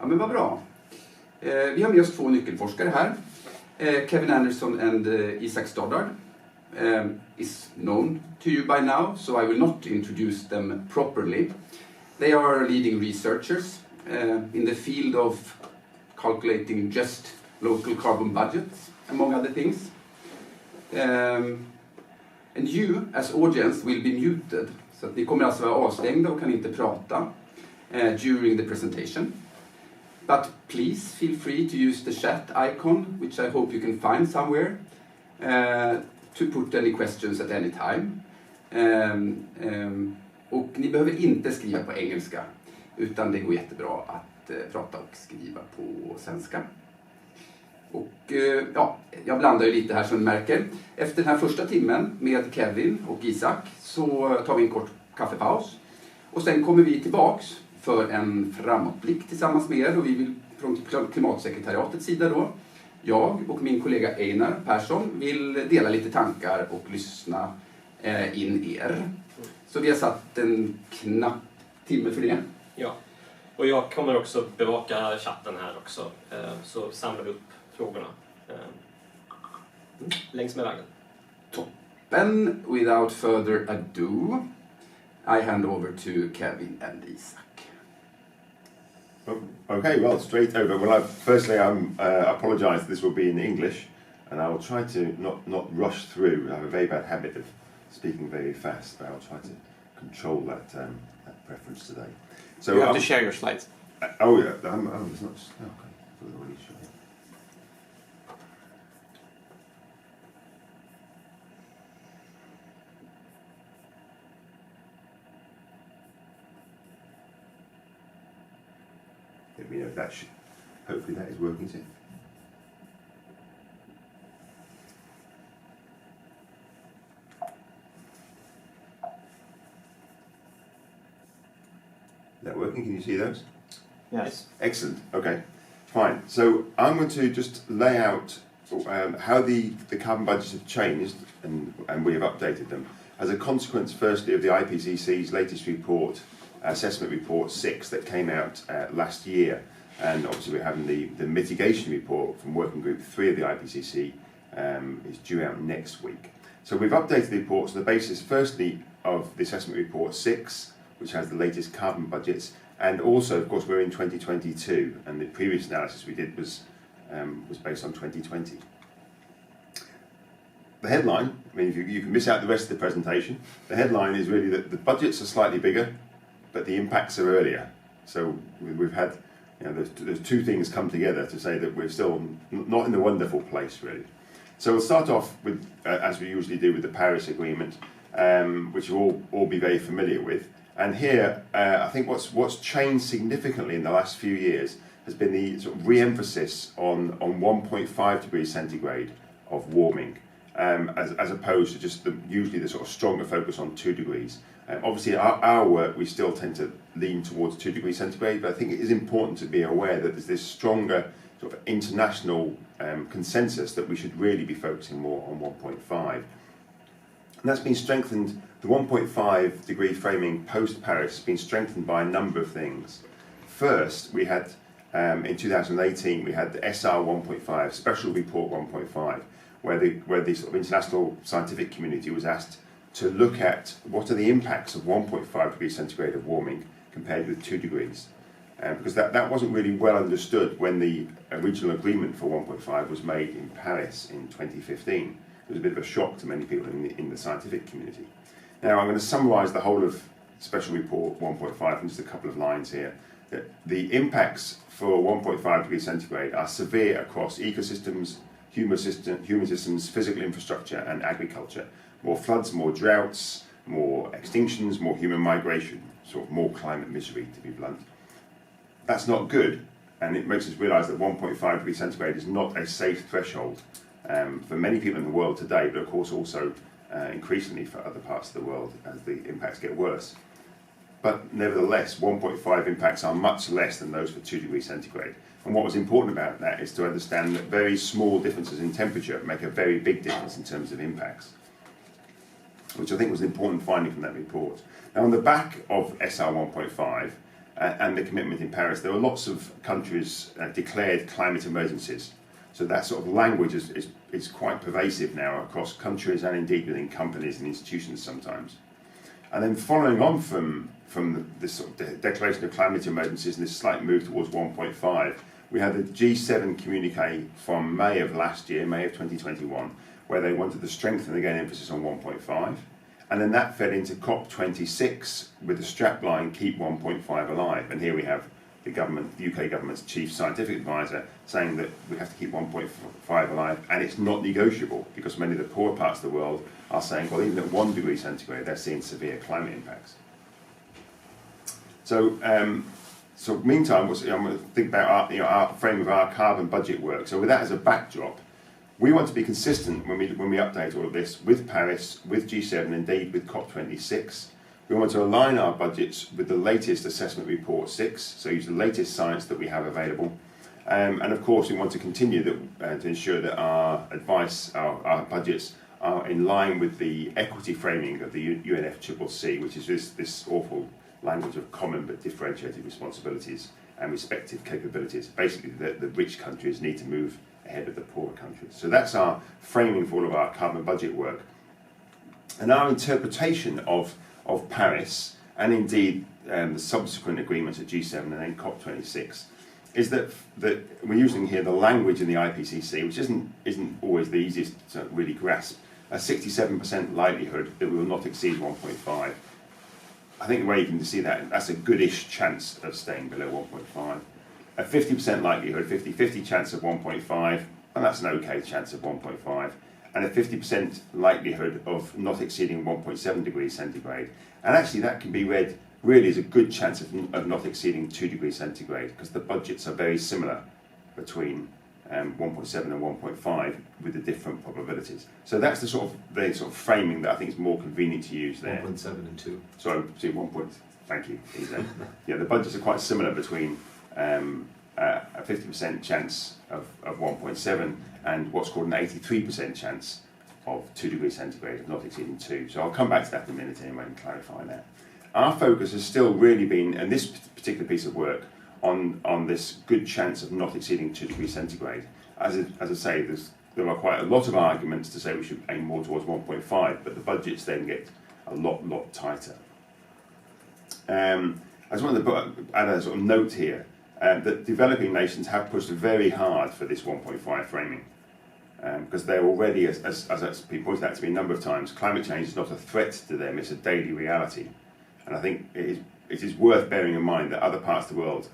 Ja, men vad bra. Vi har med oss två nyckelforskare här. Kevin Anderson and Isak Stoddard is known to you by now, so I will not introduce them properly. They are leading researchers in the field of calculating just local carbon budgets, among other things. And you, as audience, will be muted. Så att ni kommer alltså vara avstängda och kan inte prata during the presentation. But please feel free to use the chat icon, which I hope you can find somewhere, to put any questions at any time. Och ni behöver inte skriva på engelska, utan det går jättebra att prata och skriva på svenska. Och ja, jag blandar ju lite här som ni märker. Efter den här första timmen med Kevin och Isak så tar vi en kort kaffepaus. Och sen kommer vi tillbaks för en framåtblick tillsammans med er. Och vi vill från klimatsekretariatets sida då, jag och min kollega Einar Persson vill dela lite tankar och lyssna in er. Så vi har satt en knapp timme för det. Ja, och jag kommer också bevaka chatten här också. Så samlar vi upp frågorna längs med vägen. Toppen. Without further ado, I hand over to Kevin and Isak. Okay, well, straight over. Well, firstly, I apologise. This will be in English, and I will try to not rush through. I have a very bad habit of speaking very fast, but I'll try to control that preference today. So you have to share your slides. Oh yeah, it's not. Okay, I've already shown. You know, that should, hopefully that is working too. Is that working? Can you see those? Yes. Excellent. Okay, fine. So I'm going to just lay out how the carbon budgets have changed and we have updated them as a consequence, firstly, of the IPCC's latest report, Assessment Report 6, that came out last year. And obviously we're having the mitigation report from Working Group 3 of the IPCC is due out next week. So we've updated the reports on the basis, firstly, of the Assessment Report 6, which has the latest carbon budgets, and also, of course, we're in 2022, and the previous analysis we did was based on 2020. The headline, I mean, if you can miss out the rest of the presentation, the headline is really that the budgets are slightly bigger, but the impacts are earlier. So we've had, you know, there's two things come together to say that we're still not in the wonderful place, really. So we'll start off with, as we usually do, with the Paris Agreement, which you'll all be very familiar with. And here, I think what's changed significantly in the last few years has been the sort of re-emphasis on 1.5 degrees centigrade of warming, as opposed to just usually the sort of stronger focus on 2 degrees. Obviously, our work, we still tend to lean towards 2 degrees centigrade, but I think it is important to be aware that there's this stronger sort of international consensus that we should really be focusing more on 1.5. And that's been strengthened, the 1.5 degree framing post-Paris has been strengthened by a number of things. First, we had, in 2018, we had the SR 1.5, Special Report 1.5, where the sort of international scientific community was asked to look at what are the impacts of 1.5 degrees centigrade of warming compared with 2 degrees. Because that wasn't really well understood when the original agreement for 1.5 was made in Paris in 2015. It was a bit of a shock to many people in the scientific community. Now I'm going to summarise the whole of Special Report 1.5 in just a couple of lines here. That the impacts for 1.5 degrees centigrade are severe across ecosystems, human systems, physical infrastructure and agriculture. More floods, more droughts, more extinctions, more human migration, sort of more climate misery, to be blunt. That's not good, and it makes us realise that 1.5 degrees centigrade is not a safe threshold for many people in the world today, but of course also increasingly for other parts of the world as the impacts get worse. But nevertheless, 1.5 impacts are much less than those for 2 degrees centigrade. And what was important about that is to understand that very small differences in temperature make a very big difference in terms of impacts, which I think was an important finding from that report. Now, on the back of SR 1.5, and the commitment in Paris, there were lots of countries declared climate emergencies. So that sort of language is quite pervasive now across countries and indeed within companies and institutions sometimes. And then following on from this sort of declaration of climate emergencies and this slight move towards 1.5, we had the G7 communique from May of last year, May of 2021, where they wanted to strengthen again emphasis on 1.5. And then that fed into COP26 with the strapline Keep 1.5 Alive. And here we have the UK government's chief scientific advisor saying that we have to keep 1.5 alive, and it's not negotiable because many of the poorer parts of the world are saying, well, even at 1 degree centigrade, they're seeing severe climate impacts. So, meantime, I'm going to think about our frame of our carbon budget work. So with that as a backdrop, we want to be consistent when we update all of this with Paris, with G7, indeed with COP26. We want to align our budgets with the latest assessment report 6, so use the latest science that we have available. And of course, we want to continue to ensure that our advice, our budgets, are in line with the equity framing of the UNFCCC, which is this awful language of common but differentiated responsibilities and respective capabilities. Basically, the rich countries need to move ahead of the poorer countries. So that's our framing for all of our carbon budget work. And our interpretation of Paris, and indeed the subsequent agreements at G7 and then COP26, is that we're using here the language in the IPCC, which isn't always the easiest to really grasp. A 67% likelihood that we will not exceed 1.5. I think the way you can see that's a goodish chance of staying below 1.5. A 50% likelihood, 50-50 chance of 1.5, and that's an okay chance of 1.5. And a 50% likelihood of not exceeding 1.7 degrees centigrade. And actually that can be read really as a good chance of not exceeding 2 degrees centigrade, because the budgets are very similar between 1.7 and 1.5 with the different probabilities. So that's the sort of framing that I think is more convenient to use there. 1.7 and 2. Sorry, see 1. Thank you. Yeah, the budgets are quite similar between a 50% chance of 1.7 and what's called an 83% chance of 2 degrees centigrade of not exceeding 2. So I'll come back to that in a minute anyway and clarify that. Our focus has still really been, in this particular piece of work, on this good chance of not exceeding 2 degrees centigrade. As I say, there are quite a lot of arguments to say we should aim more towards 1.5, but the budgets then get a lot tighter. I just wanted to add a sort of note here that developing nations have pushed very hard for this 1.5 framing. Because they're already, as has been pointed out to me a number of times, climate change is not a threat to them, it's a daily reality. And I think it is worth bearing in mind that other parts of the world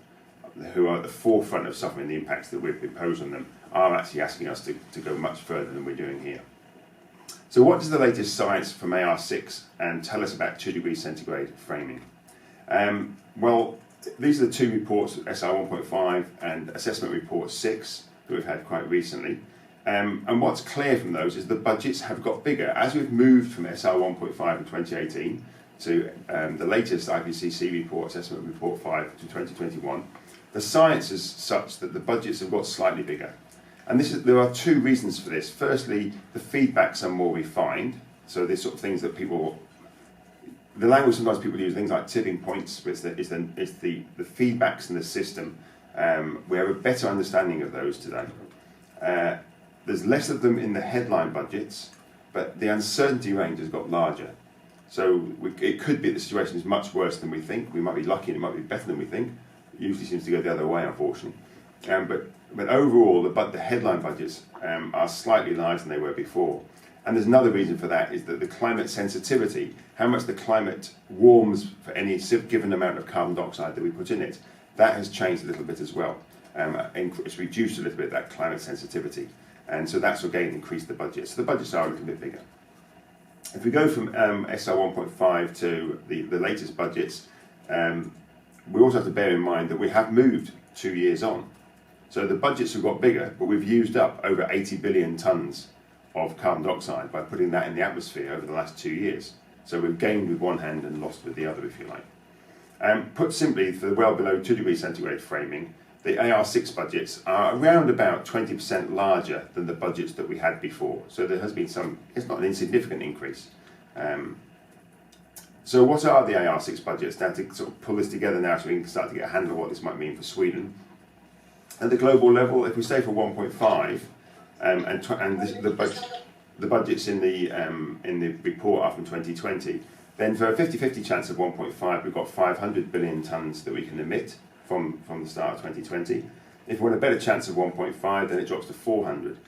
who are at the forefront of suffering the impacts that we've imposed on them are actually asking us to go much further than we're doing here. So what does the latest science from AR6 tell us about 2 degrees centigrade framing? Well, these are the two reports, SR 1.5 and Assessment Report 6, that we've had quite recently. And what's clear from those is the budgets have got bigger. As we've moved from SR 1.5 in 2018 to the latest IPCC report, Assessment Report 5 to 2021, the science is such that the budgets have got slightly bigger. And there are two reasons for this. Firstly, the feedbacks are more refined. So these sort of things that the language sometimes people use, things like tipping points, which is the feedbacks in the system. We have a better understanding of those today. There's less of them in the headline budgets, but the uncertainty range has got larger. So it could be the situation is much worse than we think. We might be lucky and it might be better than we think. It usually seems to go the other way, unfortunately. But overall, the headline budgets are slightly larger than they were before. And there's another reason for that, is that the climate sensitivity, how much the climate warms for any given amount of carbon dioxide that we put in it, that has changed a little bit as well. It's reduced a little bit, that climate sensitivity. And so that's again increased the budget. So the budgets are a little bit bigger. If we go from SR 1.5 to the latest budgets, we also have to bear in mind that we have moved 2 years on. So the budgets have got bigger, but we've used up over 80 billion tonnes of carbon dioxide by putting that in the atmosphere over the last 2 years. So we've gained with one hand and lost with the other, if you like. Put simply, for the well below 2 degrees centigrade framing, the AR6 budgets are around about 20% larger than the budgets that we had before. So there has been it's not an insignificant increase. So what are the AR6 budgets? Now to sort of pull this together now so we can start to get a handle on what this might mean for Sweden. At the global level, if we stay for 1.5, the budgets in the report are from 2020, then for a 50-50 chance of 1.5, we've got 500 billion tonnes that we can emit from the start of 2020. If we want a better chance of 1.5, then it drops to 400.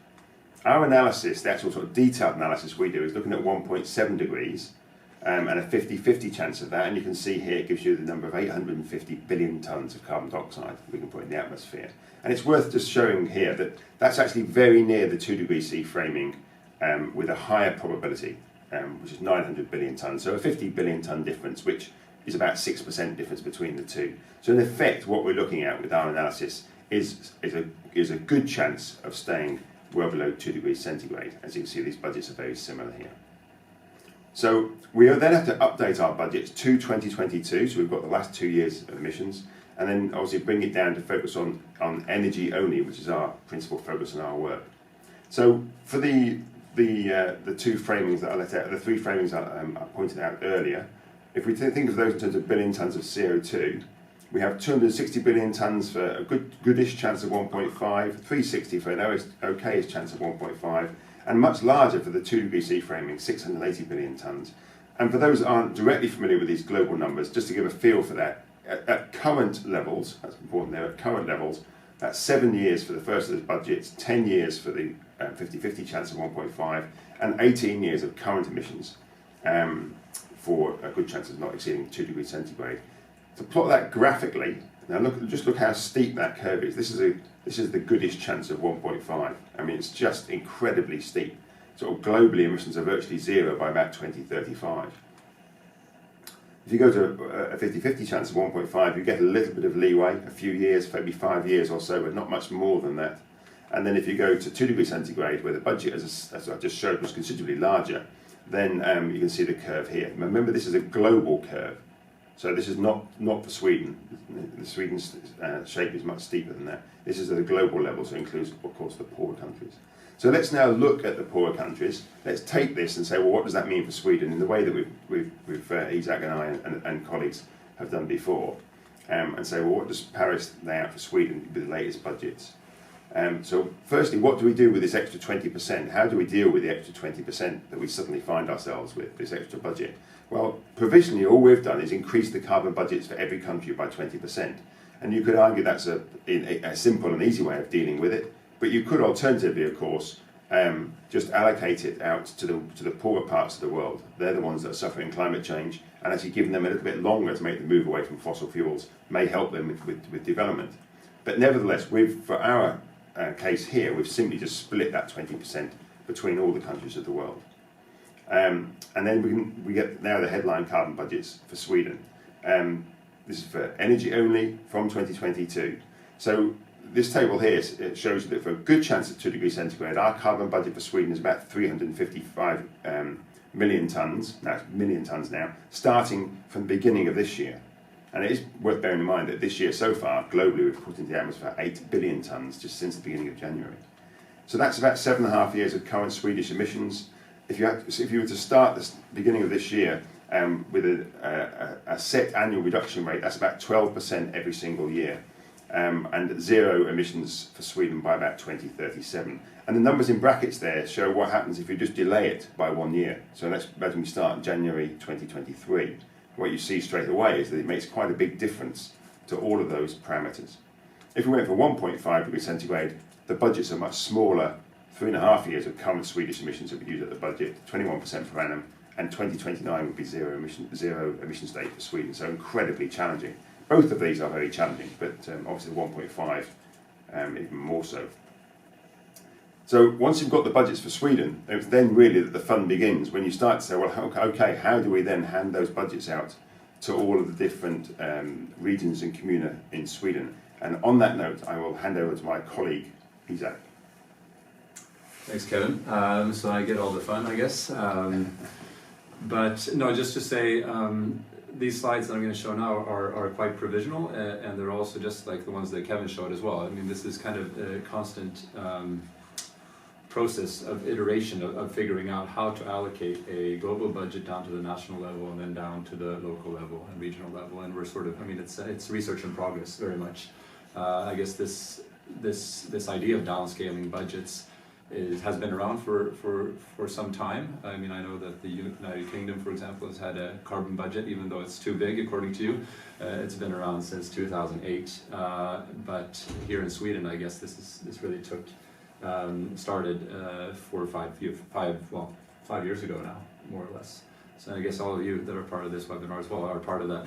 Our analysis, the actual sort of detailed analysis we do, is looking at 1.7 degrees and a 50-50 chance of that, and you can see here it gives you the number of 850 billion tonnes of carbon dioxide we can put in the atmosphere. And it's worth just showing here that that's actually very near the 2 degree C framing with a higher probability, which is 900 billion tonnes. So a 50 billion tonne difference, which is about 6% difference between the two. So in effect, what we're looking at with our analysis is a good chance of staying well below 2 degrees centigrade. As you can see, these budgets are very similar here. So we then have to update our budgets to 2022, so we've got the last 2 years of emissions, and then obviously bring it down to focus on energy only, which is our principal focus in our work. So for the two framings that I let out, the three framings I pointed out earlier, if we think of those in terms of billion tonnes of CO2, we have 260 billion tonnes for a goodish chance of 1.5, 360 for an okayish chance of 1.5, and much larger for the 2 degree C framing, 680 billion tonnes. And for those that aren't directly familiar with these global numbers, just to give a feel for that, at current levels, that's important there, at current levels, that's 7 years for the first of those budgets, 10 years for the 50-50 chance of 1.5, and 18 years of current emissions for a good chance of not exceeding 2 degrees centigrade. To plot that graphically, now look how steep that curve is. This is the goodish chance of 1.5. I mean, it's just incredibly steep. Sort of globally, emissions are virtually zero by about 2035. If you go to a 50-50 chance of 1.5, you get a little bit of leeway, a few years, maybe 5 years or so, but not much more than that. And then if you go to 2 degrees centigrade, where the budget, as I just showed, was considerably larger, then you can see the curve here. Remember, this is a global curve. So this is not for Sweden. Sweden's shape is much steeper than that. This is at a global level, so it includes, of course, the poorer countries. So let's now look at the poorer countries. Let's take this and say, well, what does that mean for Sweden in the way that we've Isak and I and colleagues have done before, and say, well, what does Paris lay out for Sweden with the latest budgets? So firstly, what do we do with this extra 20%? How do we deal with the extra 20% that we suddenly find ourselves with, this extra budget? Well, provisionally, all we've done is increase the carbon budgets for every country by 20%. And you could argue that's a simple and easy way of dealing with it, but you could alternatively, of course, just allocate it out to the poorer parts of the world. They're the ones that are suffering climate change, and actually giving them a little bit longer to make the move away from fossil fuels may help them with development. But nevertheless, for our case here, we've simply just split that 20% between all the countries of the world. And then we get now the headline carbon budgets for Sweden. This is for energy only from 2022. So this table here shows that for a good chance of 2 degrees centigrade, our carbon budget for Sweden is about 355 million tonnes, that's million tonnes now, starting from the beginning of this year. And it is worth bearing in mind that this year so far, globally, we've put into the atmosphere 8 billion tonnes just since the beginning of January. So that's about 7.5 years of current Swedish emissions. If you were to start the beginning of this year with a set annual reduction rate, that's about 12% every single year, and zero emissions for Sweden by about 2037. And the numbers in brackets there show what happens if you just delay it by 1 year. So let's imagine we start in January 2023. What you see straight away is that it makes quite a big difference to all of those parameters. If we went for 1.5 degrees centigrade, the budgets are much smaller. 3.5 years of current Swedish emissions that we use at the budget, 21% per annum, and 2029 would be zero emission state for Sweden. So incredibly challenging. Both of these are very challenging, but obviously 1.5 even more so. So once you've got the budgets for Sweden, it's then really that the fun begins when you start to say, well, okay, how do we then hand those budgets out to all of the different regions and communa in Sweden? And on that note, I will hand over to my colleague, Isak. Thanks, Kevin. So I get all the fun, I guess. But no, just to say, these slides that I'm going to show now are quite provisional, and they're also just like the ones that Kevin showed as well. I mean, this is kind of a constant process of iteration of figuring out how to allocate a global budget down to the national level and then down to the local level and regional level. And we're sort of, I mean, it's research in progress very much. I guess this idea of downscaling budgets has been around for some time. I mean, I know that the United Kingdom, for example, has had a carbon budget, even though it's too big, according to you. It's been around since 2008. But here in Sweden, I guess this really started 5 years ago now, more or less. So I guess all of you that are part of this webinar as well are part of that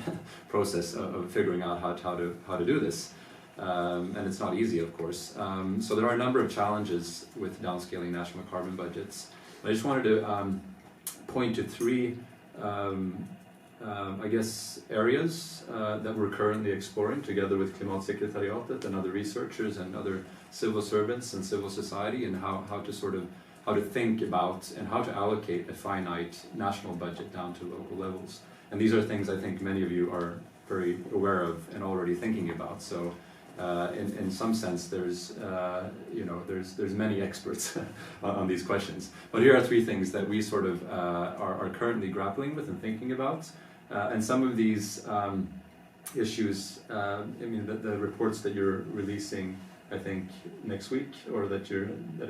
process of figuring out how to do this. And it's not easy, of course. So there are a number of challenges with downscaling national carbon budgets. I just wanted to point to three, I guess, areas that we're currently exploring together with Klimatsekretariatet and other researchers and other civil servants and civil society, and how to think about and how to allocate a finite national budget down to local levels. And these are things I think many of you are very aware of and already thinking about. So in some sense, there's many experts on these questions. But here are three things that we sort of are currently grappling with and thinking about. And some of these issues, I mean, the reports that you're releasing, I think, next week, or that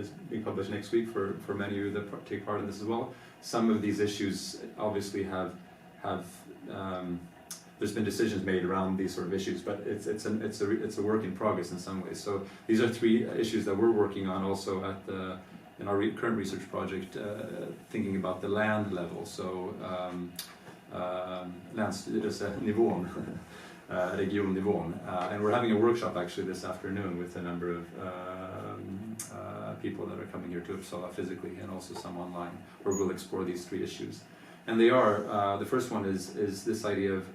is being published next week for many of you that take part in this as well. Some of these issues obviously have there's been decisions made around these sort of issues, but it's a work in progress in some ways. So these are three issues that we're working on also in our current research project, thinking about the land level. So länsstyrelsenivån, regionnivån, and we're having a workshop actually this afternoon with a number of people that are coming here to Uppsala physically and also some online, where we'll explore these three issues. And they are, the first one is this idea of,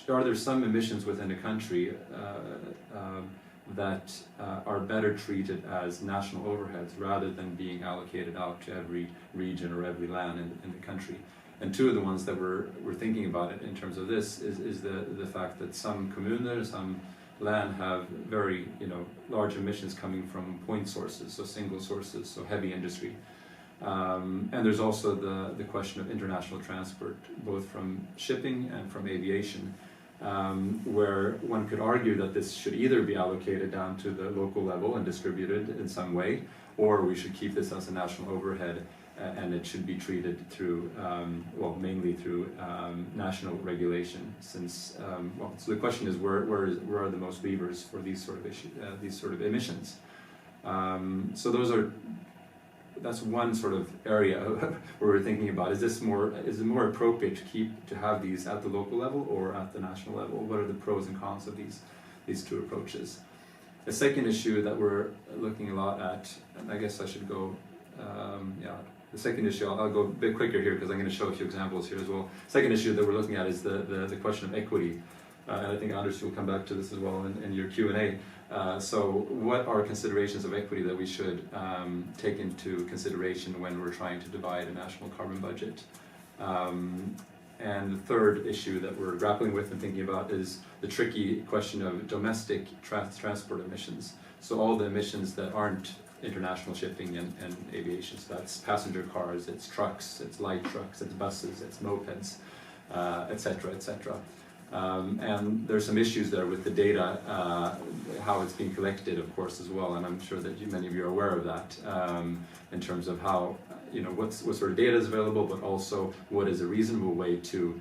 are there some emissions within a country that are better treated as national overheads rather than being allocated out to every region or every land in the country? And two of the ones that we're thinking about it in terms of this is the fact that some kommuner, some land have very large emissions coming from point sources, so single sources, so heavy industry. And there's also the question of international transport, both from shipping and from aviation, where one could argue that this should either be allocated down to the local level and distributed in some way, or we should keep this as a national overhead, and it should be treated through, mainly through national regulation. Since, so the question is, where are the most levers for these sort of emissions? So that's one sort of area where we're thinking about, is it more appropriate to have these at the local level or at the national level? What are the pros and cons of these two approaches? The second issue that we're looking a lot at, and I guess I should go, the second issue, I'll go a bit quicker here because I'm going to show a few examples here as well. Second issue that we're looking at is the question of equity. And I think Anders will come back to this as well in your Q&A. So what are considerations of equity that we should take into consideration when we're trying to divide a national carbon budget? And the third issue that we're grappling with and thinking about is the tricky question of domestic transport emissions. So all the emissions that aren't international shipping and aviation. So that's passenger cars, it's trucks, it's light trucks, it's buses, it's mopeds, etc., etc. And there's some issues there with the data, how it's being collected, of course, as well. And I'm sure that many of you are aware of that in terms of how, what sort of data is available, but also what is a reasonable way to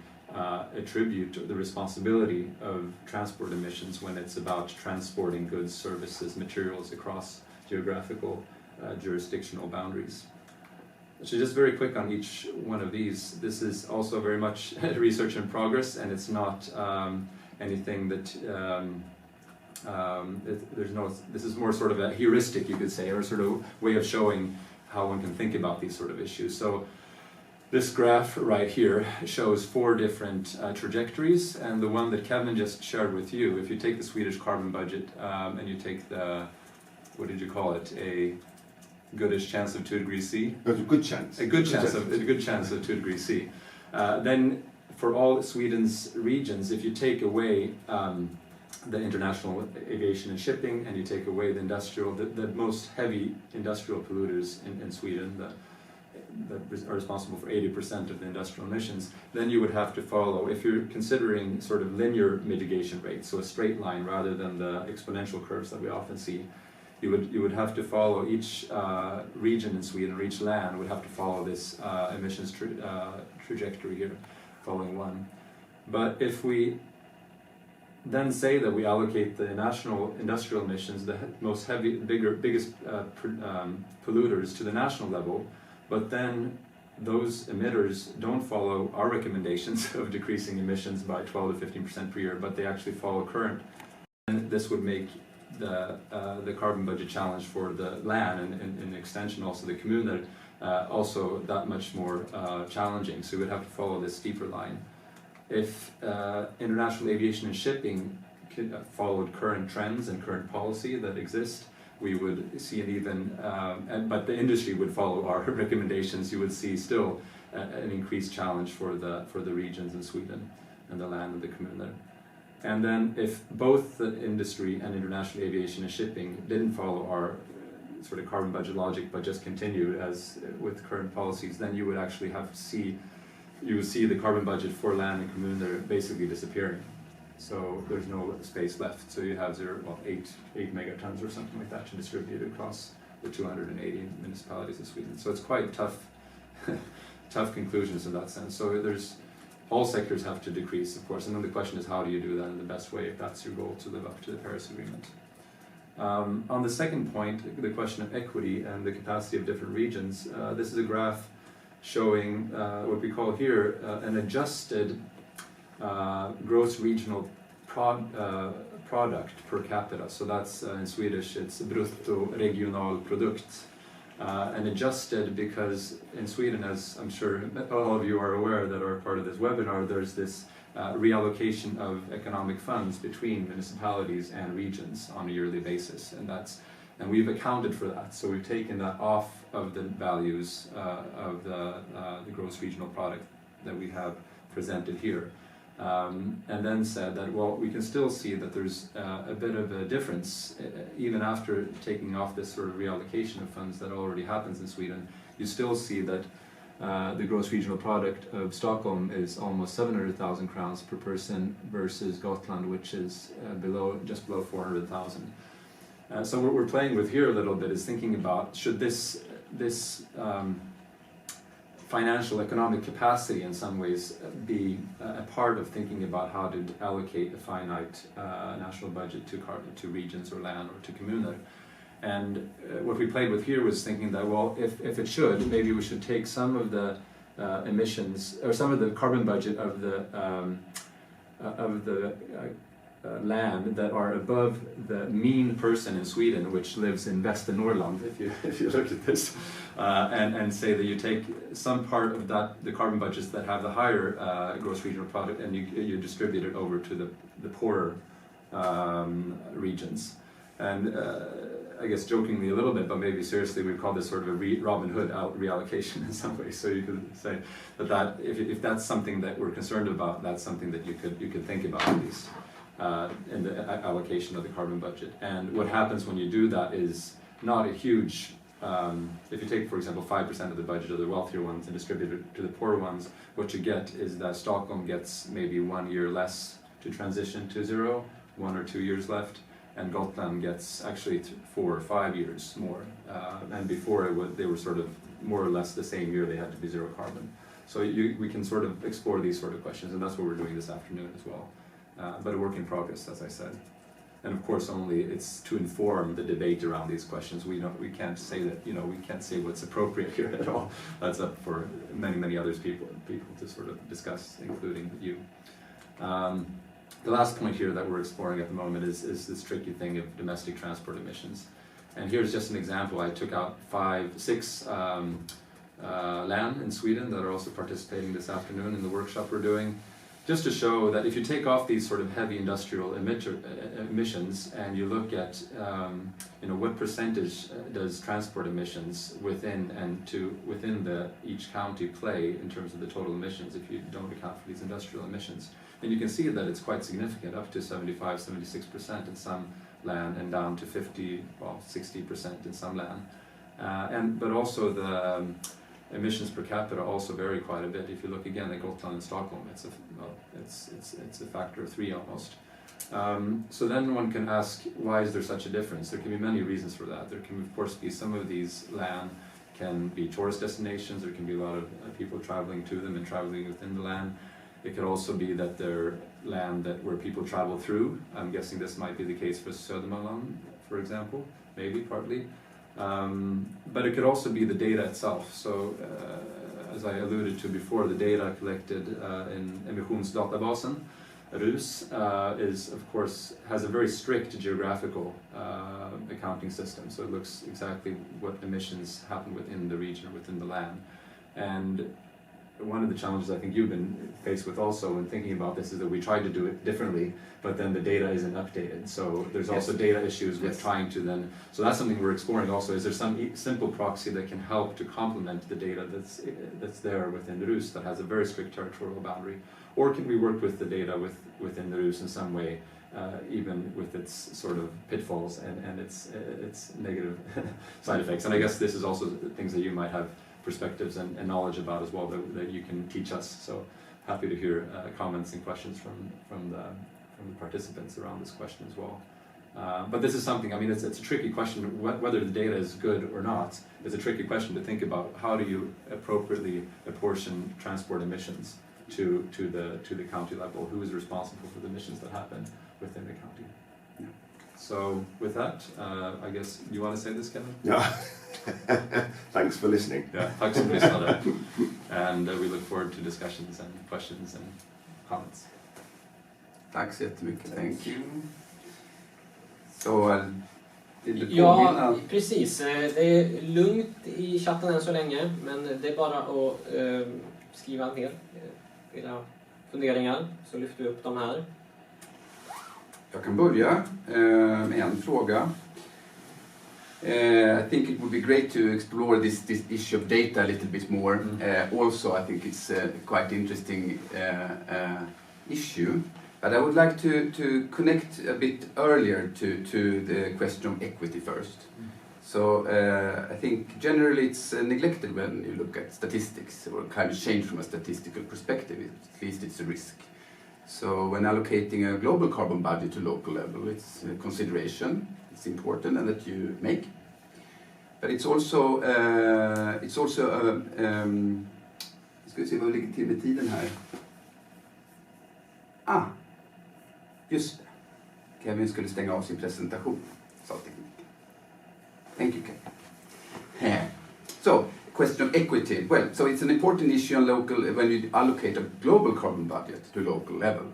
attribute the responsibility of transport emissions when it's about transporting goods, services, materials across geographical, jurisdictional boundaries. So just very quick on each one of these. This is also very much research in progress, and it's not anything that this is more sort of a heuristic, you could say, or sort of way of showing how one can think about these sort of issues. So this graph right here shows 4 different trajectories, and the one that Kevin just shared with you, if you take the Swedish carbon budget and you take the, what did you call it, a goodish chance of 2 degrees C? There's a good chance. A good chance of 2 degrees C. Then for all Sweden's regions, if you take away the international aviation and shipping, and you take away the industrial, the most heavy industrial polluters in Sweden, that are responsible for 80% of the industrial emissions, then you would have to follow, if you're considering sort of linear mitigation rates, so a straight line rather than the exponential curves that we often see, you would have to follow each region in Sweden, or each land would have to follow this emissions trajectory here, following one. But if we then say that we allocate the national industrial emissions, the most biggest polluters to the national level, but then those emitters don't follow our recommendations of decreasing emissions by 12 to 15% per year, but they actually follow current, and this would make the carbon budget challenge for the land and in extension also the community also that much more challenging. So we would have to follow this steeper line. If international aviation and shipping followed current trends and current policy that exist, we would see an even, but the industry would follow our recommendations. You would see still an increased challenge for the regions in Sweden and the land and the community. And then if both the industry and international aviation and shipping didn't follow our sort of carbon budget logic, but just continued as with current policies, then you would actually you would see the carbon budget for land and community basically disappearing. So there's no space left. So you have 8 megatons or something like that to distribute across the 280 municipalities in Sweden. So it's quite tough conclusions in that sense. So all sectors have to decrease, of course, and then the question is how do you do that in the best way if that's your goal to live up to the Paris Agreement. On the second point, the question of equity and the capacity of different regions, this is a graph showing what we call here an adjusted gross regional product per capita. So that's in Swedish it's bruttoregionalprodukt. And adjusted because in Sweden, as I'm sure all of you are aware that are part of this webinar, there's this reallocation of economic funds between municipalities and regions on a yearly basis, and we've accounted for that. So we've taken that off of the values of the gross regional product that we have presented here. And then said that, well, we can still see that there's a bit of a difference, even after taking off this sort of reallocation of funds that already happens in Sweden. You still see that the gross regional product of Stockholm is almost 700,000 crowns per person versus Gotland, which is just below 400,000. So what we're playing with here a little bit is thinking about, should this financial economic capacity in some ways be a part of thinking about how to allocate a finite national budget to regions or land or to community. And what we played with here was thinking that, well, if it should, maybe we should take some of the emissions or some of the carbon budget of the land that are above the mean person in Sweden, which lives in Västernorrland, if you look at this, and say that you take some part of the carbon budgets that have the higher gross regional product, and you distribute it over to the poorer regions. And I guess jokingly a little bit, but maybe seriously, we call this sort of a Robin Hood reallocation in some ways. So you could say that if that's something that we're concerned about, that's something that you could think about at least. In the allocation of the carbon budget. And what happens when you do that is not a huge, if you take, for example, 5% of the budget of the wealthier ones and distribute it to the poorer ones, what you get is that Stockholm gets maybe 1 year less to transition to zero, 1 or 2 years left, and Gotland gets actually 4 or 5 years more. And before they were sort of more or less the same year they had to be zero carbon. So we can sort of explore these sort of questions, and that's what we're doing this afternoon as well. But a work in progress, as I said. And of course, only it's to inform the debate around these questions. We can't say that, we can't say what's appropriate here at all. That's up for many others people to sort of discuss, including you. The last point here that we're exploring at the moment is this tricky thing of domestic transport emissions. And here's just an example. I took out 6 land in Sweden that are also participating this afternoon in the workshop we're doing, just to show that if you take off these sort of heavy industrial emissions and you look at what percentage does transport emissions within each county play in terms of the total emissions if you don't account for these industrial emissions, And you can see that it's quite significant, up to 75, 76% in some land and down to 50, well, 60% in some land. But also the emissions per capita also vary quite a bit. If you look again at Gotland and Stockholm, it's a factor of 3 almost. So then one can ask, why is there such a difference? There can be many reasons for that. There can of course be some of these land can be tourist destinations, there can be a lot of people traveling to them and traveling within the land. It could also be that they're land where people travel through. I'm guessing this might be the case for Södermanland, for example, maybe partly. But it could also be the data itself. So as I alluded to before, the data collected in emissionsdatabasen, RUS, is of course has a very strict geographical accounting system. So it looks exactly what emissions happen within the region or within the land. And one of the challenges I think you've been faced with also when thinking about this is that we tried to do it differently, but then the data isn't updated. So there's also data issues with trying to then, so that's something we're exploring also. Is there some simple proxy that can help to complement the data that's there within the RUS that has a very strict territorial boundary? Or can we work with the data within the RUS in some way, even with its sort of pitfalls and its negative side effects? And I guess this is also things that you might have perspectives and knowledge about as well that you can teach us. So happy to hear comments and questions from the participants around this question as well. But this is something, I mean, it's a tricky question. Whether the data is good or not is a tricky question to think about. How do you appropriately apportion transport emissions to the county level? Who is responsible for the emissions that happen within the county? Yeah. So with that, I guess you want to say this, Kevin? Yeah. Thanks for listening. Yeah, tack så mycket. And we look forward to discussions and questions and comments. Tack så jättemycket. Thank you. Så ja, precis. Det är lugnt i chatten än så länge, men det är bara att skriva ner era funderingar så lyfter vi upp dem här. Jag kan börja med en fråga. I think it would be great to explore this issue of data a little bit more. Also, I think it's a quite interesting issue. But I would like to connect a bit earlier to the question of equity first. So I think generally it's neglected when you look at statistics or climate change from a statistical perspective. At least it's a risk. So when allocating a global carbon budget to local level, it's a consideration. It's important and that you make. But it's also ska vi se vad ligger till med tiden här. Just det. Kevin skulle stänga av sin presentation. Thank you, Kevin. So, question of equity. Well, so it's an important issue on local when you allocate a global carbon budget to local level.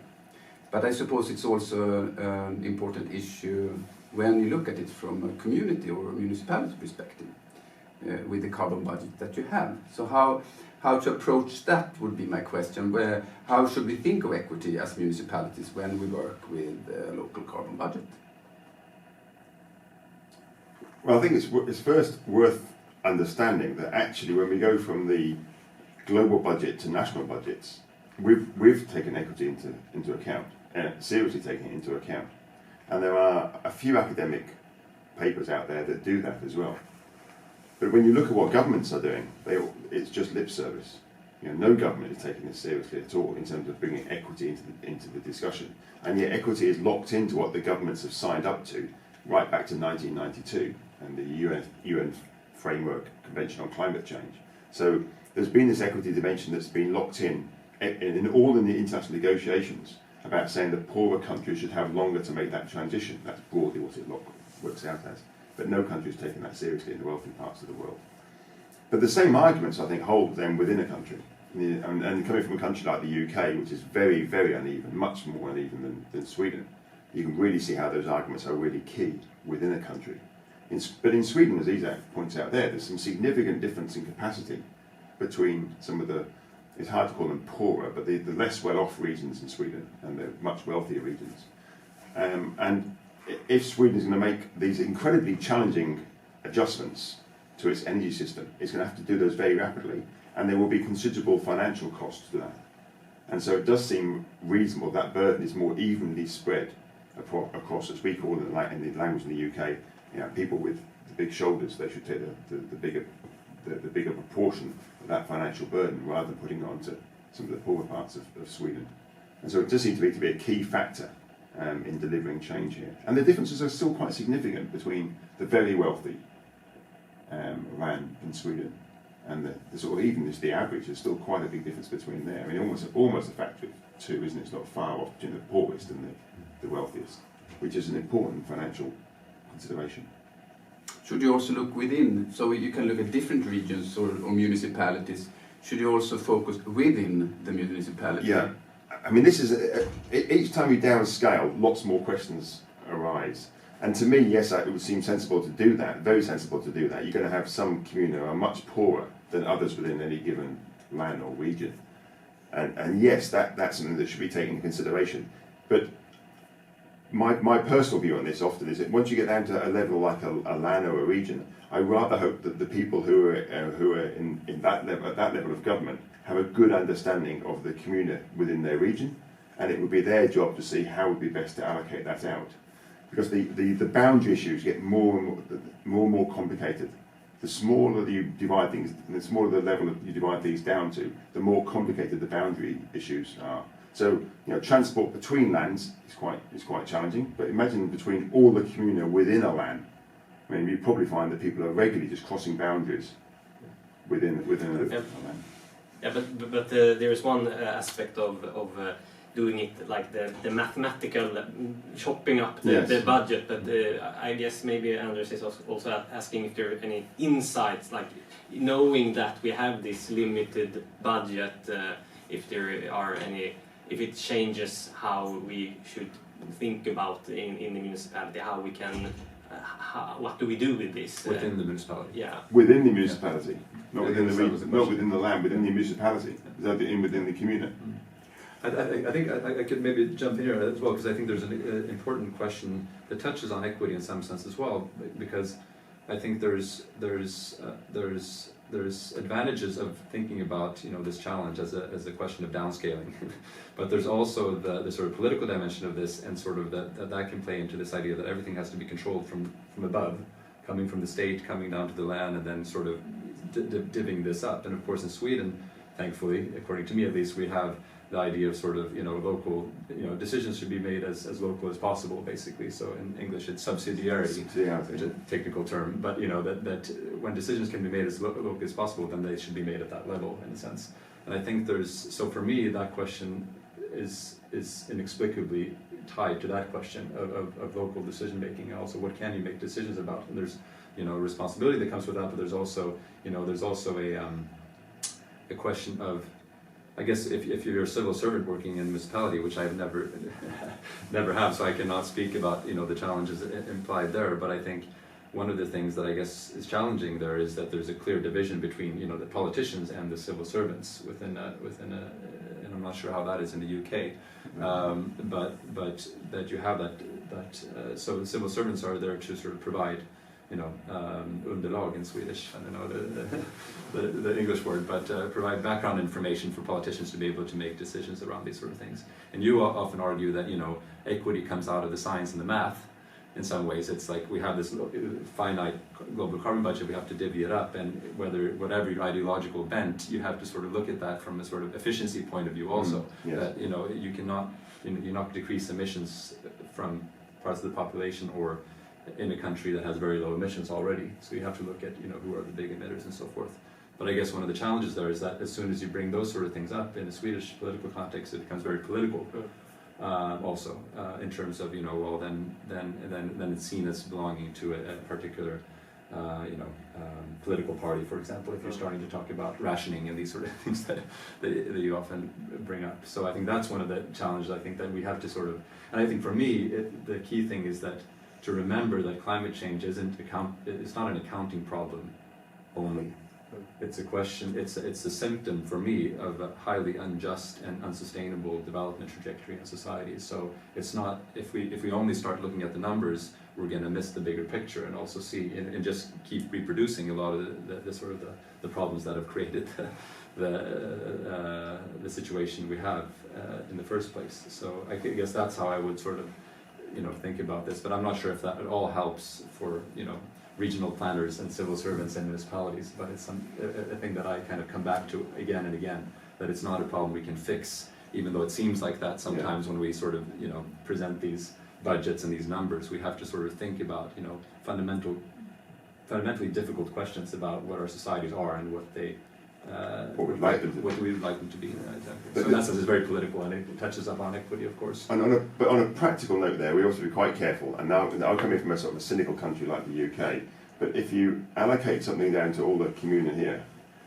But I suppose it's also an important issue when you look at it from a community or a municipality perspective with the carbon budget that you have. So how to approach that would be my question. How should we think of equity as municipalities when we work with a local carbon budget? Well, I think it's first worth understanding that actually when we go from the global budget to national budgets, we've taken equity into account, seriously taken it into account. And there are a few academic papers out there that do that as well. But when you look at what governments are doing, it's just lip service. No government is taking this seriously at all in terms of bringing equity into the discussion. And yet equity is locked into what the governments have signed up to right back to 1992 and the UN Framework Convention on Climate Change. So there's been this equity dimension that's been locked in all in the international negotiations about saying that poorer countries should have longer to make that transition. That's broadly what it works out as. But no country is taking that seriously in the wealthy parts of the world. But the same arguments, I think, hold then within a country. And coming from a country like the UK, which is very, very uneven, much more uneven than Sweden, you can really see how those arguments are really key within a country. But in Sweden, as Isak points out there's some significant difference in capacity between some of the, it's hard to call them poorer, but the less well-off regions in Sweden and the much wealthier regions. And if Sweden is going to make these incredibly challenging adjustments to its energy system, it's going to have to do those very rapidly, and there will be considerable financial costs to that. And so it does seem reasonable that burden is more evenly spread across, as we call it in the language in the UK, people with the big shoulders, they should take the bigger proportion of that financial burden rather than putting it onto some of the poorer parts of Sweden. And so it does seem to be a key factor in delivering change here. And the differences are still quite significant between the very wealthy land in Sweden and the sort of, even just the average, there's still quite a big difference between there. I mean, almost a factor of two, isn't it? It's not far off between the poorest and the wealthiest, which is an important financial consideration. Should you also look within, so you can look at different regions or municipalities, should you also focus within the municipality? Yeah, I mean, this is, each time you downscale, lots more questions arise. And to me, yes, it would seem sensible to do that, very sensible to do that. You're going to have some communities who are much poorer than others within any given land or region. And yes, that's something that should be taken into consideration. But my personal view on this often is that once you get down to a level like a land or a region, I rather hope that the people who are in that level, at that level of government, have a good understanding of the community within their region, and it would be their job to see how it would be best to allocate that out. Because the boundary issues get more and more complicated. The smaller you divide things, the smaller the level you divide these down to, the more complicated the boundary issues are. So, transport between lands is quite challenging. But imagine between all the community within a land. I mean, you probably find that people are regularly just crossing boundaries within a land. Yeah, but there is one aspect of doing it like the mathematical chopping up the budget, but I guess maybe Anders is also asking if there are any insights, like knowing that we have this limited budget, if there are any, if it changes how we should think about in the municipality, how we can, what do we do with this? Within the municipality? Yeah. Within the municipality, not within the region, not within the land, within the municipality, within the community. I think I could maybe jump in here as well, because I think there's an important question that touches on equity in some sense as well, because I think there's advantages of thinking about this challenge as a question of downscaling, but there's also the sort of political dimension of this, and sort of that can play into this idea that everything has to be controlled from above, coming from the state, coming down to the land, and then sort of divvying this up. And of course in Sweden, thankfully, according to me at least, we have the idea of sort of local decisions should be made as local as possible, basically. So in English it's subsidiarity, it's a technical term, but that when decisions can be made as local as possible, then they should be made at that level in a sense. And I think so for me that question is inexplicably tied to that question of local decision making. Also, what can you make decisions about? And there's a responsibility that comes with that, but there's also a question of, I guess if you're a civil servant working in a municipality, which I've never have, so I cannot speak about the challenges implied there. But I think one of the things that I guess is challenging there is that there's a clear division between the politicians and the civil servants within and I'm not sure how that is in the UK, but that you have that so the civil servants are there to sort of provide underlag in Swedish, I don't know the English word, but provide background information for politicians to be able to make decisions around these sort of things. And you often argue that equity comes out of the science and the math. In some ways, it's like we have this finite global carbon budget, we have to divvy it up, and whatever your ideological bent, you have to sort of look at that from a sort of efficiency point of view also. Yes. That you cannot decrease emissions from parts of the population or in a country that has very low emissions already. So you have to look at who are the big emitters and so forth. But I guess one of the challenges there is that as soon as you bring those sort of things up in a Swedish political context, it becomes very political. Also, in terms of well, then it's seen as belonging to a particular political party, for example, if you're starting to talk about rationing and these sort of things that you often bring up. So I think that's one of the challenges I think that we have to sort of, and I think for me the key thing is that to remember that climate change it's not an accounting problem only. it's a question. It's a symptom for me of a highly unjust and unsustainable development trajectory in society. So it's not, if we only start looking at the numbers, we're going to miss the bigger picture and also see and just keep reproducing a lot of the sort of the problems that have created the situation we have in the first place. So I guess that's how I would sort of think about this. But I'm not sure if that at all helps for regional planners and civil servants and municipalities. But it's a thing that I kind of come back to again and again, that it's not a problem we can fix, even though it seems like that sometimes when we sort of present these budgets and these numbers. We have to sort of think about fundamentally difficult questions about what our societies are and what they what we'd like them to what we would like them to be. Exactly. So in that sense, it's very political, and it touches upon equity, of course. And but on a practical note, there we also have to be quite careful. And now I'm coming from a sort of a cynical country like the UK, but if you allocate something down to all the commune here,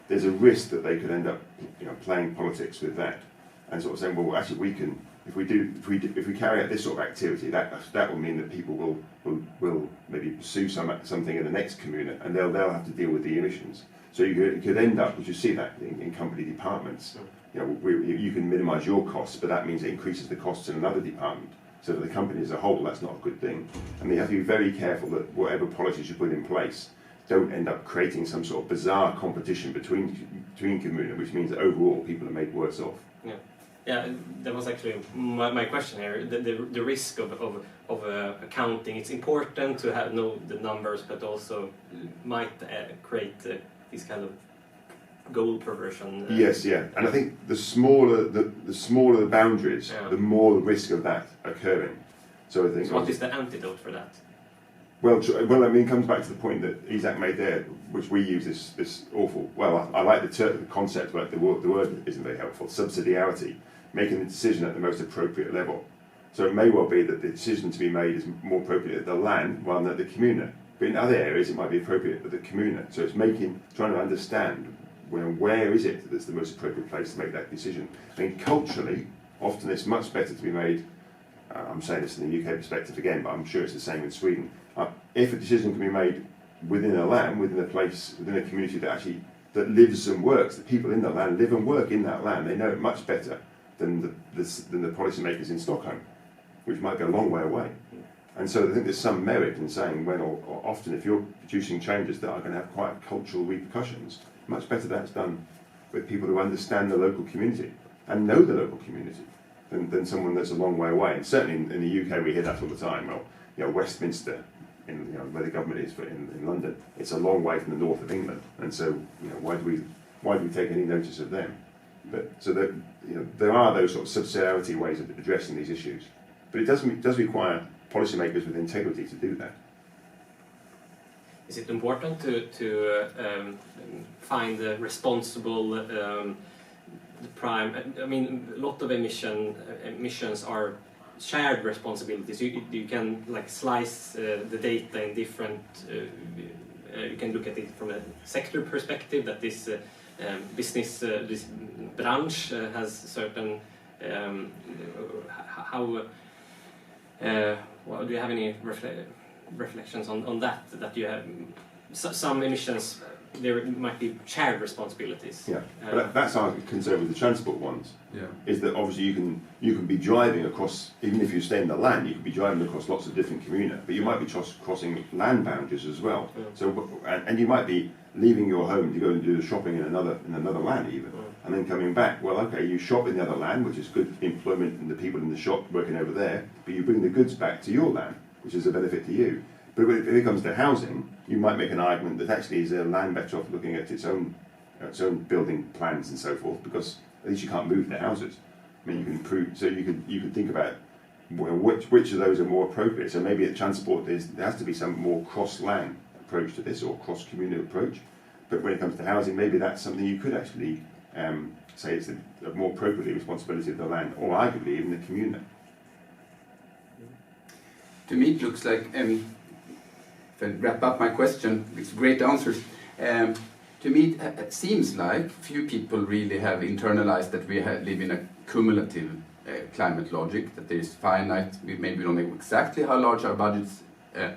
there's a risk that they could end up, playing politics with that, and sort of saying, well, actually, we can. If we carry out this sort of activity, that will mean that people will maybe pursue something in the next commune, and they'll have to deal with the emissions. So you could end up, which you see that in company departments. You can minimise your costs, but that means it increases the costs in another department. So for the company as a whole, that's not a good thing. And you have to be very careful that whatever policies you put in place don't end up creating some sort of bizarre competition between commune, which means that overall people are made worse off. Yeah, that was actually my question here. The risk of accounting. It's important to know the numbers, but also might create these kind of goal perversion. Yes, yeah, and I think the smaller the boundaries, the more the risk of that occurring. So I think. So what is the antidote for that? Well, I mean, it comes back to the point that Isak made there, which we use this awful. Well, I like the concept, but the word isn't very helpful. Subsidiarity, making the decision at the most appropriate level. So it may well be that the decision to be made is more appropriate at the land rather than at the commune. But in other areas, it might be appropriate at the commune. So it's trying to understand where is it that's the most appropriate place to make that decision. I mean, culturally, often it's much better to be made. I'm saying this in the UK perspective again, but I'm sure it's the same in Sweden. If a decision can be made within a land, within a place, within a community that lives and works, the people in that land live and work in that land, they know it much better than the policymakers in Stockholm, which might be a long way away. And so I think there's some merit in saying or often if you're producing changes that are going to have quite cultural repercussions, much better that's done with people who understand the local community and know the local community than someone that's a long way away. And certainly in the UK we hear that all the time. Well, Westminster, where the government is in London, it's a long way from the north of England, and so why do we take any notice of them? But so that there are those sort of subsidiarity ways of addressing these issues, but it does require policymakers with integrity to do that. Is it important to find the responsible, the prime? I mean, a lot of emissions are shared responsibilities. You can slice the data in different. You can look at it from a sector perspective. That this business, this branch has certain. Do you have any reflections on that? That you have some emissions. There might be shared responsibilities. Yeah, but that's our concern with the transport ones. Yeah. Is that obviously you can be driving across, even if you stay in the land, you can be driving across lots of different commune, but you might be crossing land boundaries as well. Yeah. So and you might be leaving your home to go and do the shopping in another land even, and then coming back. Well, okay, you shop in the other land, which is good employment and the people in the shop working over there, but you bring the goods back to your land, which is a benefit to you. But if it comes to housing, you might make an argument that actually is a land better off looking at its own building plans and so forth, because at least you can't move the houses. I mean, you can improve. So you could think about which of those are more appropriate. So maybe at transport there has to be some more cross-land approach to this or cross-communal approach. But when it comes to housing, maybe that's something you could actually say it's a more appropriately responsibility of the land, or arguably even the commune. To me, it looks like. If I wrap up my question, it's great answers. To me, it seems like few people really have internalized that we live in a cumulative climate logic, that there is finite, maybe we don't know exactly how large our budgets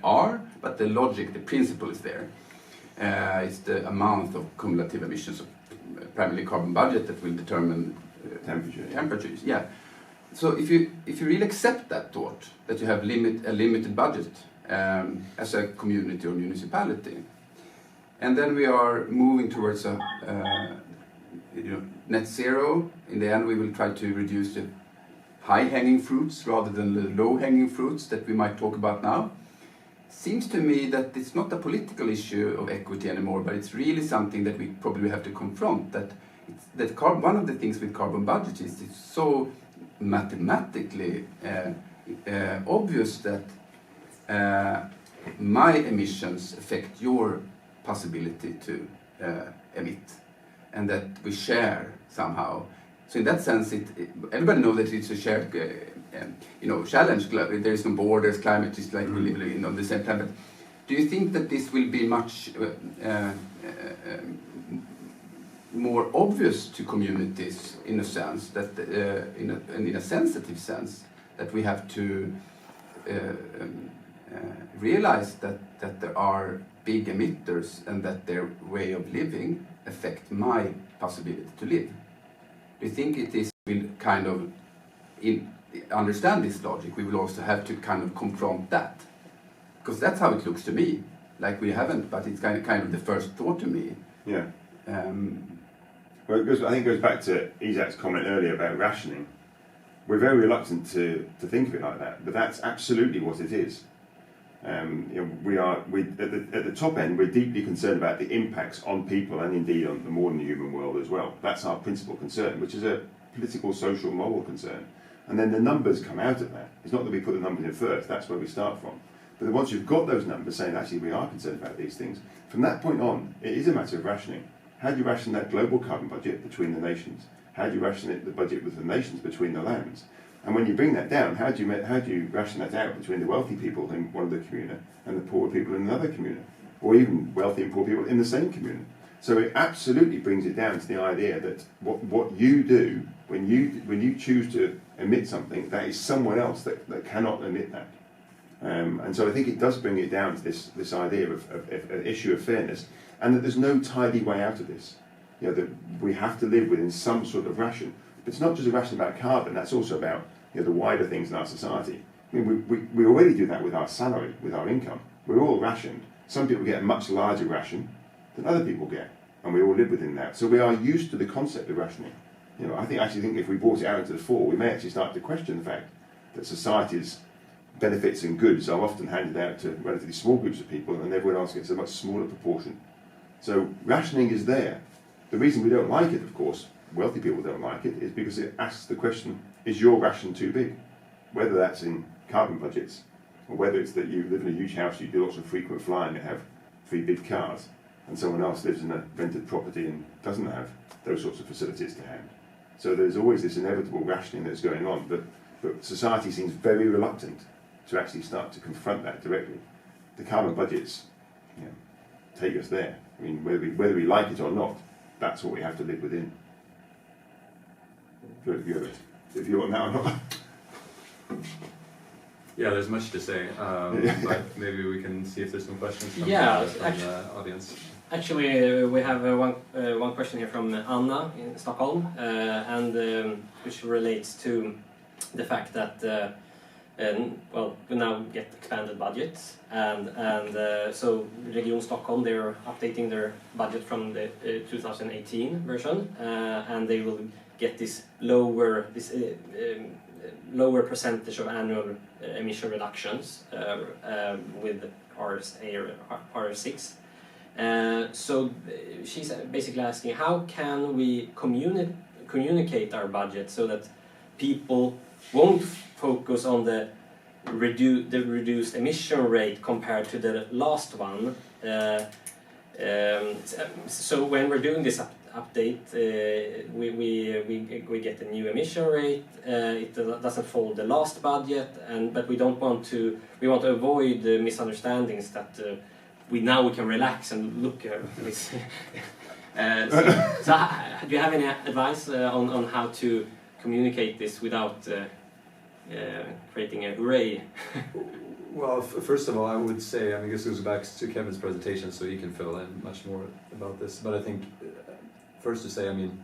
are, but the logic, the principle is there. It's the amount of cumulative emissions of primarily carbon budget that will determine temperatures. Yeah. So if you really accept that thought, that you have a limited budget as a community or municipality, and then we are moving towards a net zero. In the end, we will try to reduce the high-hanging fruits rather than the low-hanging fruits that we might talk about now. Seems to me that it's not a political issue of equity anymore, but it's really something that we probably have to confront. One of the things with carbon budget is it's so mathematically obvious that my emissions affect your possibility to emit, and that we share somehow. So in that sense, everybody knows that it's a shared challenge. There is no borders. Climate is like we live on the same planet. Do you think that this will be much more obvious to communities, in a sense, that in a sensitive sense, that we have to realize that there are big emitters and that their way of living affect my possibility to live? Do you think will kind of understand this logic? We will also have to kind of confront that, because that's how it looks to me. Like we haven't, but it's kind of the first thought to me. Yeah. Well, I think it goes back to Isak's comment earlier about rationing. We're very reluctant to think of it like that, but that's absolutely what it is. We at the top end, we're deeply concerned about the impacts on people and indeed on the more than human world as well. That's our principal concern, which is a political, social, moral concern. And then the numbers come out of that. It's not that we put the numbers in first, that's where we start from. But then once you've got those numbers saying actually we are concerned about these things, from that point on, it is a matter of rationing. How do you ration that global carbon budget between the nations? How do you ration the budget with the nations between the lands? And when you bring that down, how do you ration that out between the wealthy people in one of the commune and the poor people in another commune, or even wealthy and poor people in the same commune? So it absolutely brings it down to the idea that what you do when you choose to emit something, that is someone else that cannot emit that. And so I think it does bring it down to this idea of an issue of fairness, and that there's no tidy way out of this. That we have to live within some sort of ration. But it's not just a ration about carbon, that's also about the wider things in our society. I mean, we already do that with our salary, with our income. We're all rationed. Some people get a much larger ration than other people get, and we all live within that. So we are used to the concept of rationing. I actually think if we brought it out into the fore, we may actually start to question the fact that society's benefits and goods are often handed out to relatively small groups of people, and everyone else gets a much smaller proportion. So rationing is there. The reason we don't like it, of course, wealthy people don't like it, is because it asks the question, is your ration too big? Whether that's in carbon budgets, or whether it's that you live in a huge house, you do lots of frequent flying and have 3 big cars, and someone else lives in a rented property and doesn't have those sorts of facilities to hand. So there's always this inevitable rationing that's going on, but society seems very reluctant to actually start to confront that directly. The carbon budgets take us there. I mean, whether we like it or not, that's what we have to live within. If you want that or not. Yeah, there's much to say, but maybe we can see if there's some questions from the audience. Actually, we have one question here from Anna in Stockholm, and which relates to the fact that we now get expanded budgets, and so Region Stockholm, they're updating their budget from the 2018 version, and they will get this lower percentage of annual emission reductions with AR6. So she's basically asking, how can we communicate our budget so that people won't focus on the reduced emission rate compared to the last one? So when we're doing this update, we get a new emission rate. It doesn't follow the last budget, but we want to avoid the misunderstandings that we can relax and look at this. So do you have any advice on how to communicate this without creating a hooray? Well, first of all, I would say, I mean, this goes back to Kevin's presentation, so he can fill in much more about this. But I think, first to say, I mean,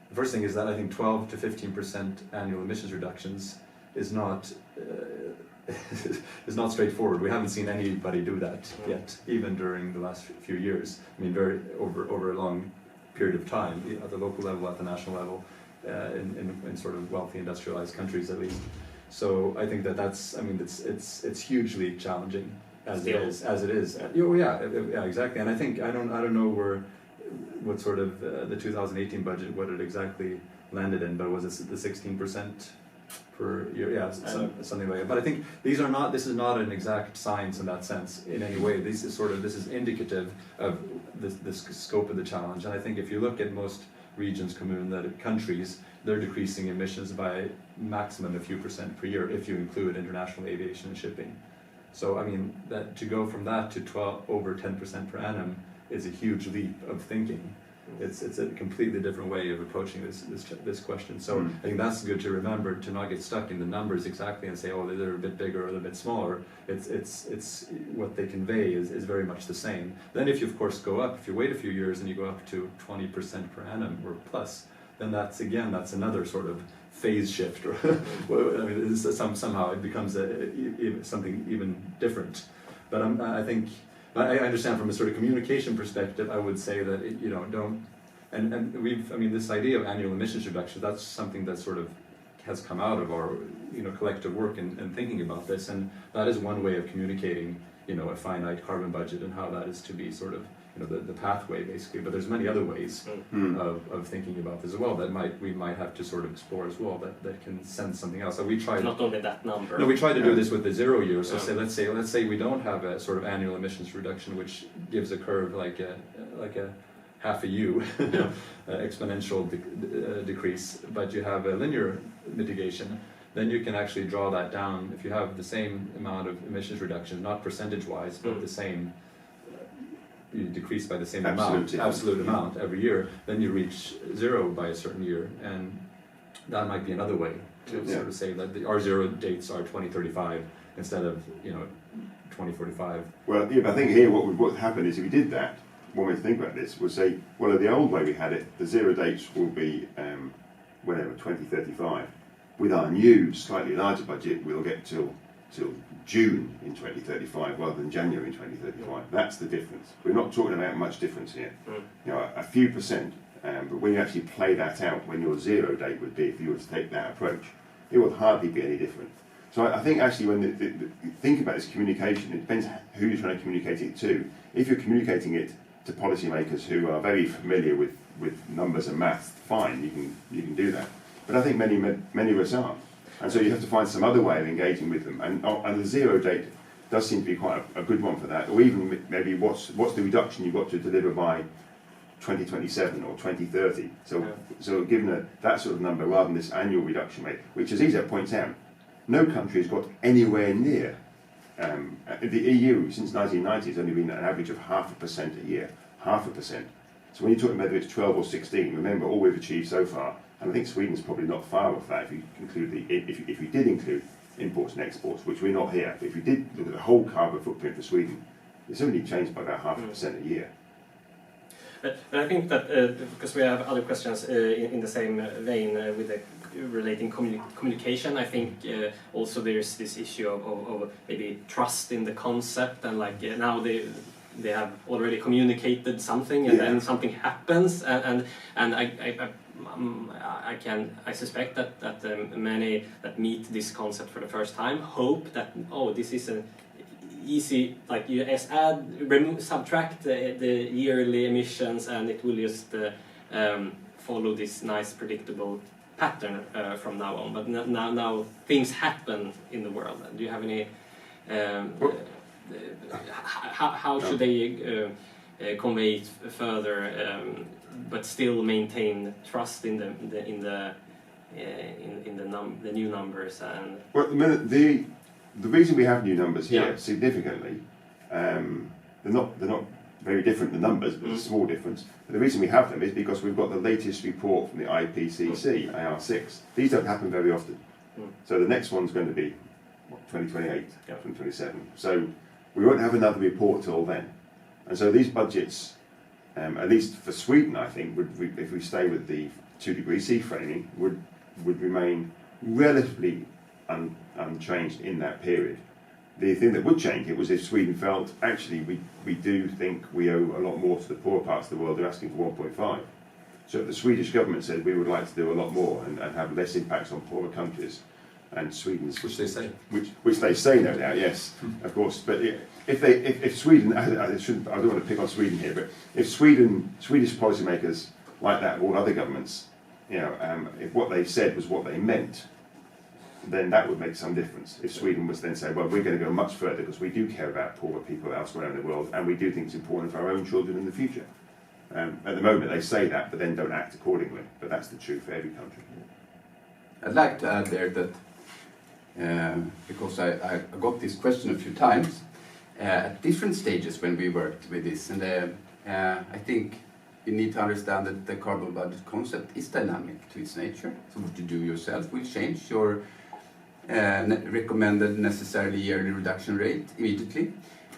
the first thing is that I think 12 to 15% annual emissions reductions is not is not straightforward. We haven't seen anybody do that yet, even during the last few years. I mean, over a long period of time, at the local level, at the national level, in sort of wealthy industrialized countries at least. So I think that's, I mean, it's hugely challenging as it is. Yeah, exactly. And I think I don't know what sort of the 2018 budget, what it exactly landed in, but was it the 16% per year? Yeah, something like that. But I think this is not an exact science in that sense in any way. This is indicative of the scope of the challenge. And I think if you look at most regions, countries, they're decreasing emissions by maximum a few percent per year if you include international aviation and shipping. So I mean, that to go from that to over 10% per annum is a huge leap of thinking. It's a completely different way of approaching this question. So I think that's good to remember, to not get stuck in the numbers exactly and say, oh, they're a bit bigger or a bit smaller. It's what they convey is very much the same. Then if you of course go up, if you wait a few years and you go up to 20% per annum or plus, then that's another sort of phase shift, or I mean, somehow it becomes something even different. But I think. I understand from a sort of communication perspective, I would say that this idea of annual emissions reduction, that's something that sort of has come out of our collective work and thinking about this, and that is one way of communicating a finite carbon budget and how that is to be sort of the pathway basically. But there's many other ways of thinking about this as well that we might have to sort of explore as well, that can sense something else. So we tried not only that number. No, we try to do this with the 0 year. So let's say we don't have a sort of annual emissions reduction which gives a curve like a half a U exponential decrease, but you have a linear mitigation. Then you can actually draw that down. If you have the same amount of emissions reduction, not percentage-wise, but the same. You decrease by the same absolute amount every year, then you reach 0 by a certain year, and that might be another way to sort of say that our 0 dates are 2035 instead of 2045. Well, yeah, but I think here what would happen is if we did that, one way to think about this would say, well, the old way we had it, the 0 dates will be 2035. With our new slightly larger budget, we'll get till June in 2035 rather than January in 2035. That's the difference. We're not talking about much difference here. A few percent, but when you actually play that out, when your 0 date would be, if you were to take that approach, it will hardly be any different. So I think actually when think about this communication, it depends who you're trying to communicate it to. If you're communicating it to policymakers who are very familiar with numbers and maths, fine, you can do that. But I think many of us aren't. And so you have to find some other way of engaging with them. And the 0 date does seem to be quite a good one for that. Or even maybe what's the reduction you've got to deliver by 2027 or 2030. So given that sort of number rather than this annual reduction rate, which as Isak points out, no country has got anywhere near. The EU since 1990 has only been an average of 0.5% a year. 0.5%. So when you're talking whether it's 12 or 16, remember all we've achieved so far. And I think Sweden's probably not far off that if you include if we did include imports and exports, which we're not here. But if we did look at the whole carbon footprint for Sweden, it's only changed by about 0.5% a year. But I think that because we have other questions in the same vein with the relating communication, I think also there's this issue of maybe trust in the concept, and now they have already communicated something and then something happens, and I suspect that many that meet this concept for the first time hope that this is an easy, you subtract the yearly emissions and it will just follow this nice predictable pattern from now on. But now things happen in the world. Do you have any? How should they convey it further, but still maintain trust in the new numbers? And well, the reason we have new numbers here significantly, they're not very different, the numbers, but there's a small difference. But the reason we have them is because we've got the latest report from the IPCC AR6. These don't happen very often. So the next one's going to be 2028, Yeah. 2027. So we won't have another report till then. And so these budgets, at least for Sweden, I think, if we stay with the 2°C framing, would remain relatively unchanged in that period. The thing that would change it was if Sweden felt, actually, we do think we owe a lot more to the poorer parts of the world. They're asking for 1.5. So if the Swedish government said we would like to do a lot more and have less impacts on poorer countries, and Sweden's... Which they say. Which they say, no doubt, yes, of course. But if Sweden, I don't want to pick on Sweden here, but if Swedish policymakers, like that of all other governments, if what they said was what they meant, then that would make some difference. If Sweden was then say, well, we're going to go much further because we do care about poorer people elsewhere in the world, and we do think it's important for our own children in the future. At the moment they say that, but then don't act accordingly. But that's the truth for every country. I'd like to add there that, because I got this question a few times, at different stages when we worked with this, and I think you need to understand that the carbon budget concept is dynamic to its nature. So what you do yourself will change your recommended necessarily yearly reduction rate immediately.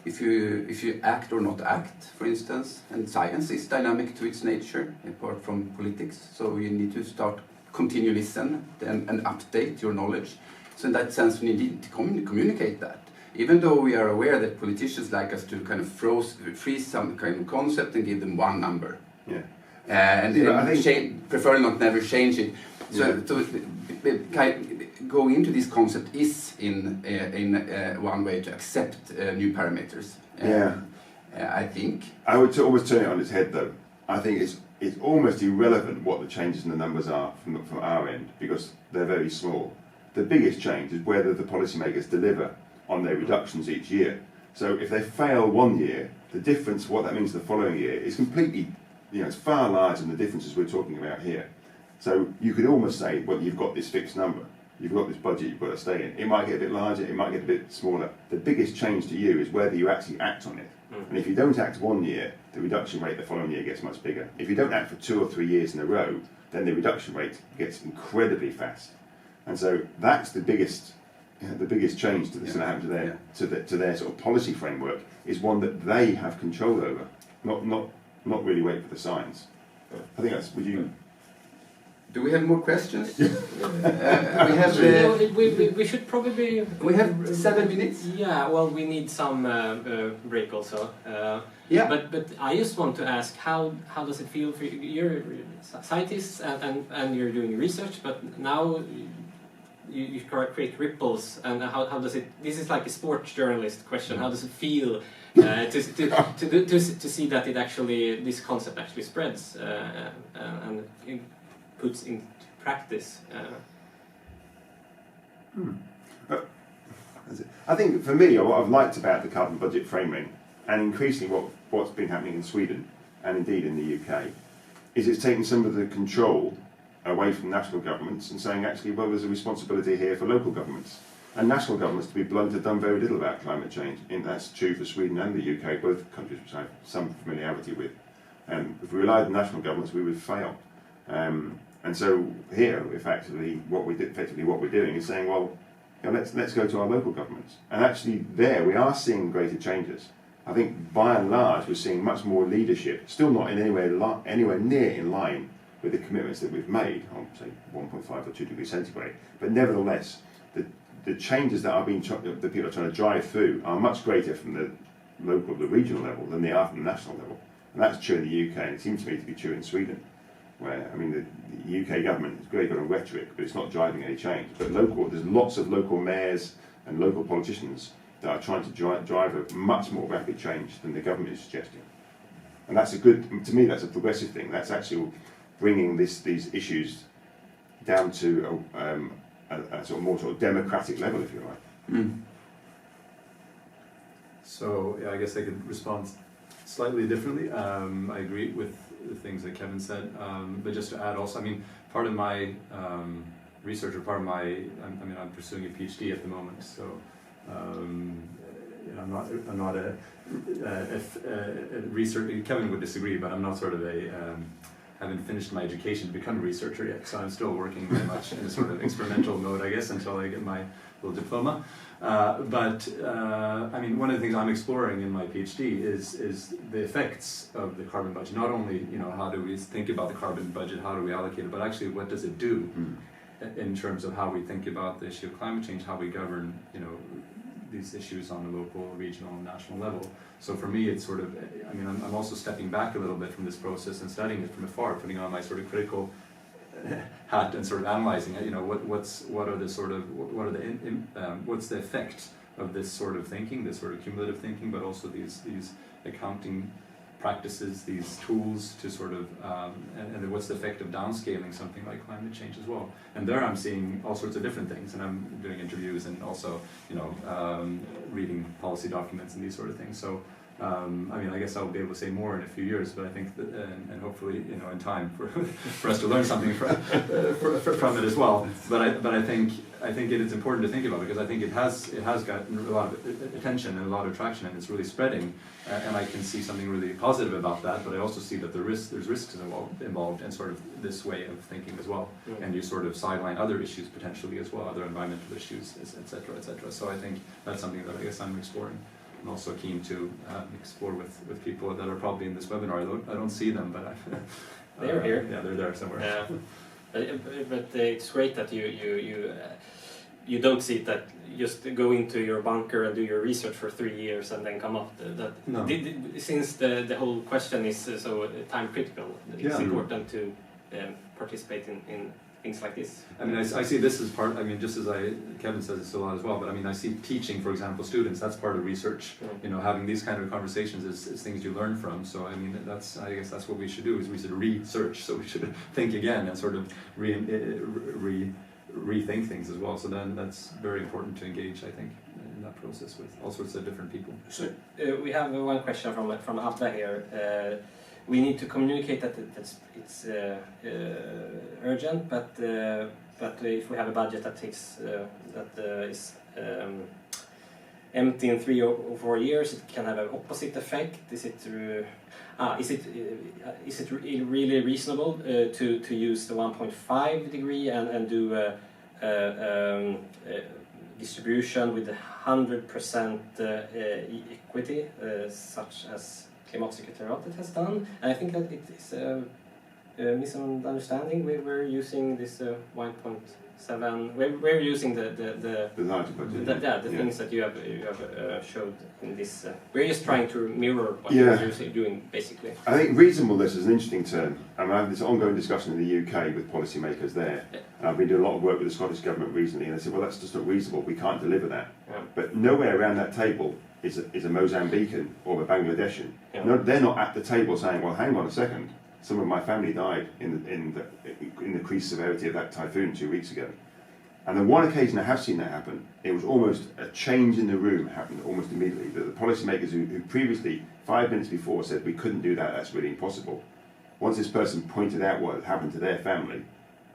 If you act or not act, for instance, and science is dynamic to its nature, apart from politics, so you need to start continue listen and update your knowledge. So in that sense, we need to communicate that. Even though we are aware that politicians like us to kind of freeze some kind of concept and give them one number. Yeah. Prefer not never change it. So, going into this concept is in one way to accept new parameters. I think. I would always turn it on its head, though. I think it's almost irrelevant what the changes in the numbers are from our end, because they're very small. The biggest change is whether the policymakers deliver on their reductions each year. So if they fail one year, the difference, what that means the following year, is completely, it's far larger than the differences we're talking about here. So you could almost say, well, you've got this fixed number, you've got this budget you've got to stay in. It might get a bit larger, it might get a bit smaller. The biggest change to you is whether you actually act on it. And if you don't act one year, the reduction rate the following year gets much bigger. If you don't act for 2 or 3 years in a row, then the reduction rate gets incredibly fast. And so that's the biggest change to this and happen to their sort of policy framework, is one that they have control over, not really wait for the science. I think that's. Would you? Do we have more questions? We should probably. We have 7 minutes. Yeah. Well, we need some break also. But I just want to ask, how does it feel for you? You're scientists and you're doing research, but now you create ripples, and how does it? This is like a sports journalist question. How does it feel to see that this concept actually spreads and it puts into practice? I think for me, what I've liked about the carbon budget framing, and increasingly what's been happening in Sweden and indeed in the UK, is it's taken some of the control away from national governments and saying, actually, well, there's a responsibility here for local governments. And national governments, to be blunt, have done very little about climate change. And that's true for Sweden and the UK, both countries which I have some familiarity with. If we relied on national governments, we would fail. And so here, effectively, what we're doing is saying, well, let's go to our local governments. And actually there, we are seeing greater changes. I think, by and large, we're seeing much more leadership, still not in anywhere near in line with the commitments that we've made on, say, 1.5 or 2 degrees centigrade. But nevertheless, the changes that that people are trying to drive through are much greater from the local, the regional level than they are from the national level. And that's true in the UK, and it seems to me to be true in Sweden, where, I mean, the UK government is very good on rhetoric, but it's not driving any change. But there's lots of local mayors and local politicians that are trying to drive a much more rapid change than the government is suggesting. And that's to me, that's a progressive thing. That's actually bringing these issues down to a sort of more sort of democratic level, if you like. So I guess I could respond slightly differently. I agree with the things that Kevin said, but just to add also, I mean, part of my research, or part of I'm pursuing a PhD at the moment, so I'm not a researcher. Kevin would disagree, but I'm not sort of a haven't finished my education to become a researcher yet, so I'm still working very much in a sort of experimental mode, I guess, until I get my little diploma. I mean, one of the things I'm exploring in my PhD is the effects of the carbon budget. Not only, how do we think about the carbon budget, how do we allocate it, but actually what does it do in terms of how we think about the issue of climate change, how we govern, these issues on a local, regional, and national level. So for me, it's sort of, I mean, I'm also stepping back a little bit from this process and studying it from afar, putting on my sort of critical hat and sort of analyzing it. What's the effect of this sort of thinking, this sort of cumulative thinking, but also these accounting practices, these tools to sort of, and what's the effect of downscaling something like climate change as well. And there I'm seeing all sorts of different things, and I'm doing interviews and also, reading policy documents and these sort of things. So, I mean, I guess I'll be able to say more in a few years, but I think that, and hopefully, in time for us to learn something from it as well. But I think it is important to think about, because I think it has gotten a lot of attention and a lot of traction, and it's really spreading. And I can see something really positive about that. But I also see that there's risks involved in sort of this way of thinking as well. Mm-hmm. And you sort of sideline other issues potentially as well, other environmental issues, etc., etc. So I think that's something that I guess I'm exploring. I'm also keen to explore with people that are probably in this webinar. I don't see them, but they're here. Yeah, they're there somewhere. But it's great that you don't see that just go into your bunker and do your research for 3 years and then come up. No. Since the whole question is so time critical, it's important to participate in things like this. I mean, I see this as part, I mean, just as Kevin says this a lot as well, but I mean, I see teaching, for example, students, that's part of research. Having these kind of conversations is things you learn from. So, I mean, I guess that's what we should do, is we should research. So we should think again and sort of rethink things as well. So then that's very important to engage, I think, in that process with all sorts of different people. So we have one question from Abba here. We need to communicate that it's urgent, but if we have a budget that takes is empty in 3 or 4 years, it can have an opposite effect. Is it really reasonable to use the 1.5 degree and do a distribution with 100% equity, such as Klimatsecretariatet has done? And I think that it is a misunderstanding. We're using this 1.7. We're using the larger budget. The things that you have showed in this. We're just trying to mirror what you're doing, basically. I think reasonableness is an interesting term. I have this ongoing discussion in the UK with policymakers there. And I've been doing a lot of work with the Scottish Government recently, and they said, well, that's just not reasonable, we can't deliver that. Yeah. But nowhere around that table is a Mozambican or a Bangladeshian. Yeah. No, they're not at the table saying, well, hang on a second, some of my family died in the increased severity of that typhoon 2 weeks ago. And the one occasion I have seen that happen, it was almost a change in the room happened almost immediately. That the policymakers who previously, 5 minutes before, said we couldn't do that, that's really impossible. Once this person pointed out what had happened to their family,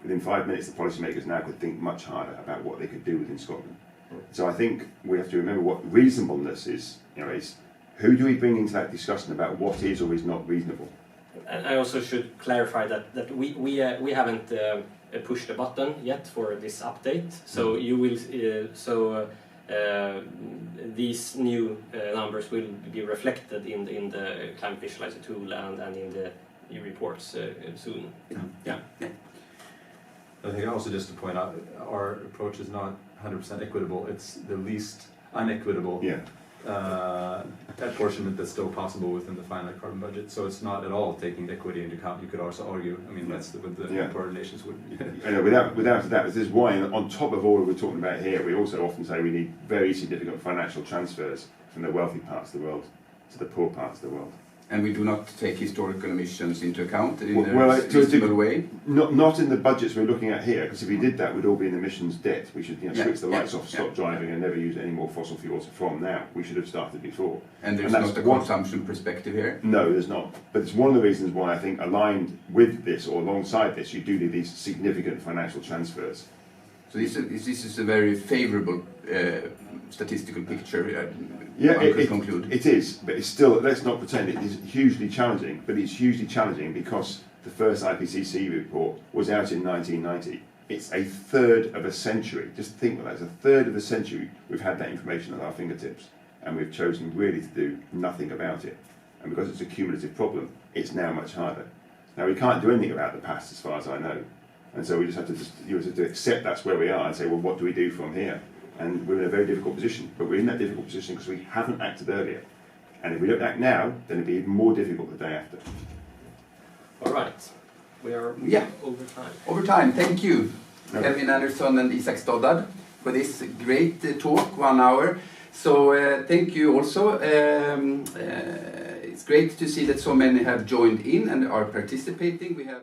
within 5 minutes the policymakers now could think much harder about what they could do within Scotland. So I think we have to remember what reasonableness is. Is who do we bring into that discussion about what is or is not reasonable? And I also should clarify that we haven't pushed the button yet for this update. So you will these new numbers will be reflected in the climate visualizer tool and in the new reports soon. Yeah. I think also just to point out, our approach is not 100% equitable. It's the least unequitable apportionment that's still possible within the finite carbon budget. So it's not at all taking equity into account. You could also argue. I mean, that's what the important nations would. Without that, this is why on top of all we're talking about here, we also often say we need very significant financial transfers from the wealthy parts of the world to the poor parts of the world. And we do not take historical emissions into account in a reasonable way? Not in the budgets we're looking at here, because if we did that, we'd all be in emissions debt. We should switch the lights off, stop driving, and never use any more fossil fuels from now. We should have started before. And there's not a consumption perspective here? No, there's not. But it's one of the reasons why I think aligned with this, or alongside this, you do need these significant financial transfers. So this is a very favourable statistical picture Yeah, one could conclude. It is, but it's still, let's not pretend it is hugely challenging, but it's hugely challenging because the first IPCC report was out in 1990. It's a third of a century. Just think about that. It's a third of a century we've had that information at our fingertips, and we've chosen really to do nothing about it. And because it's a cumulative problem, it's now much harder. Now, we can't do anything about the past as far as I know. And so we just have to accept that's where we are and say, well, what do we do from here? And we're in a very difficult position, but we're in that difficult position because we haven't acted earlier. And if we don't act now, then it'll be even more difficult the day after. All right. We are over time. Over time, thank you, Kevin Anderson and Isak Stoddard, for this great talk, 1 hour. So thank you also. It's great to see that so many have joined in and are participating. We have